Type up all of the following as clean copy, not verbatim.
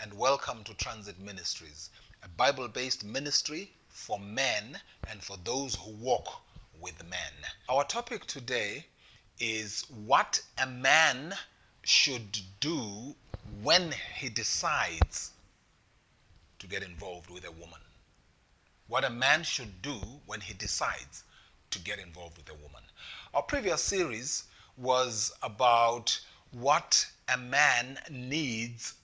and welcome to Transit Ministries, a Bible-based ministry for men and for those who walk with men. Our topic today is what a man should do when he decides to get involved with a woman. What a man should do when he decides to get involved with a woman. Our previous series was about what a man needs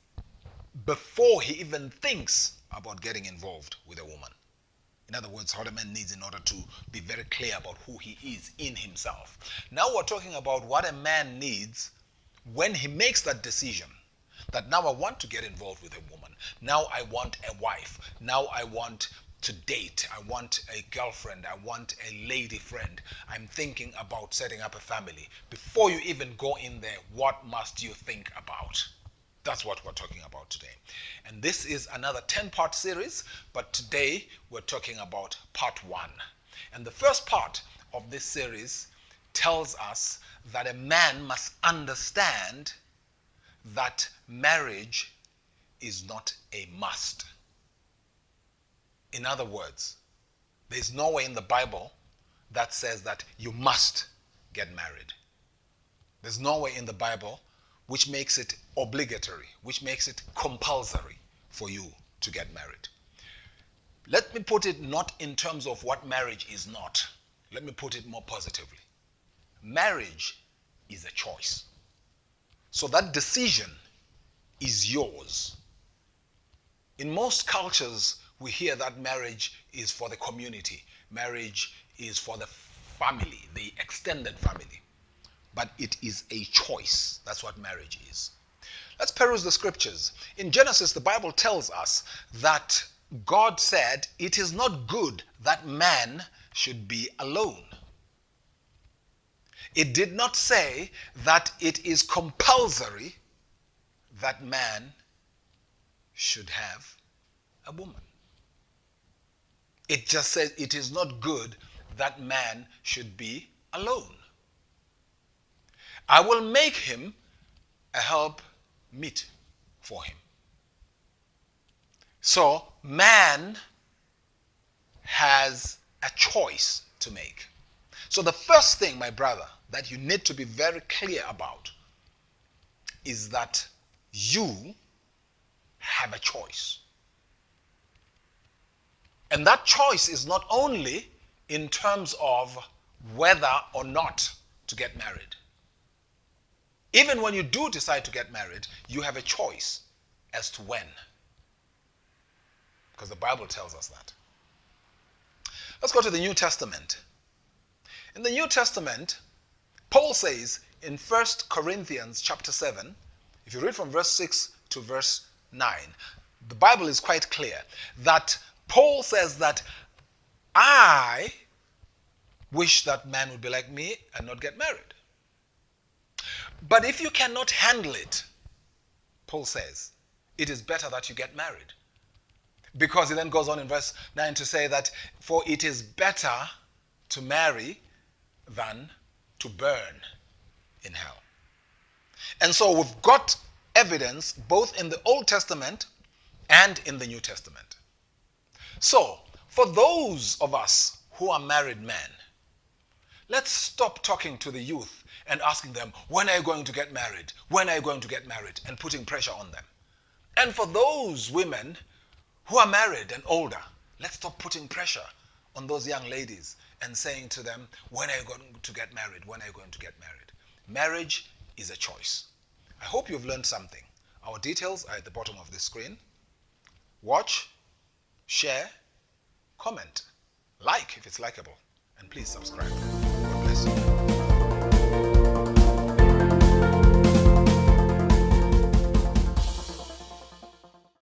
before he even thinks about getting involved with a woman. In other words, what a man needs in order to be very clear about who he is in himself. Now we're talking about what a man needs when he makes that decision that now I want to get involved with a woman. Now I want a wife. Now I want to date. I want a girlfriend. I want a lady friend. I'm thinking about setting up a family. Before you even go in there, what must you think about? That's what we're talking about today. And this is another 10-part series, but today we're talking about part 1. And the first part of this series tells us that a man must understand that marriage is not a must. In other words, there's no way in the Bible that says that you must get married. There's no way in the Bible which makes it obligatory, which makes it compulsory for you to get married. Let me put it not in terms of what marriage is not. Let me put it more positively. Marriage is a choice. So that decision is yours. In most cultures, we hear that marriage is for the community. Marriage is for the family, the extended family. But it is a choice. That's what marriage is. Let's peruse the scriptures. In Genesis, the Bible tells us that God said, it is not good that man should be alone. It did not say that it is compulsory that man should have a woman. It just says it is not good that man should be alone. I will make him a help meet for him. So man has a choice to make. So the first thing, my brother, that you need to be very clear about is that you have a choice. And that choice is not only in terms of whether or not to get married. Even when you do decide to get married, you have a choice as to when. Because the Bible tells us that. Let's go to the New Testament. In the New Testament, Paul says in 1 Corinthians chapter 7, if you read from verse 6 to verse 9, the Bible is quite clear that Paul says that I wish that man would be like me and not get married. But if you cannot handle it, Paul says, it is better that you get married. Because he then goes on in verse 9 to say that, for it is better to marry than to burn in hell. And so we've got evidence both in the Old Testament and in the New Testament. So, for those of us who are married men, let's stop talking to the youth and asking them, when are you going to get married? When are you going to get married? And putting pressure on them. And for those women who are married and older, let's stop putting pressure on those young ladies and saying to them, when are you going to get married? When are you going to get married? Marriage is a choice. I hope you've learned something. Our details are at the bottom of the screen. Watch, share, comment, like if it's likable, and please subscribe. God bless you.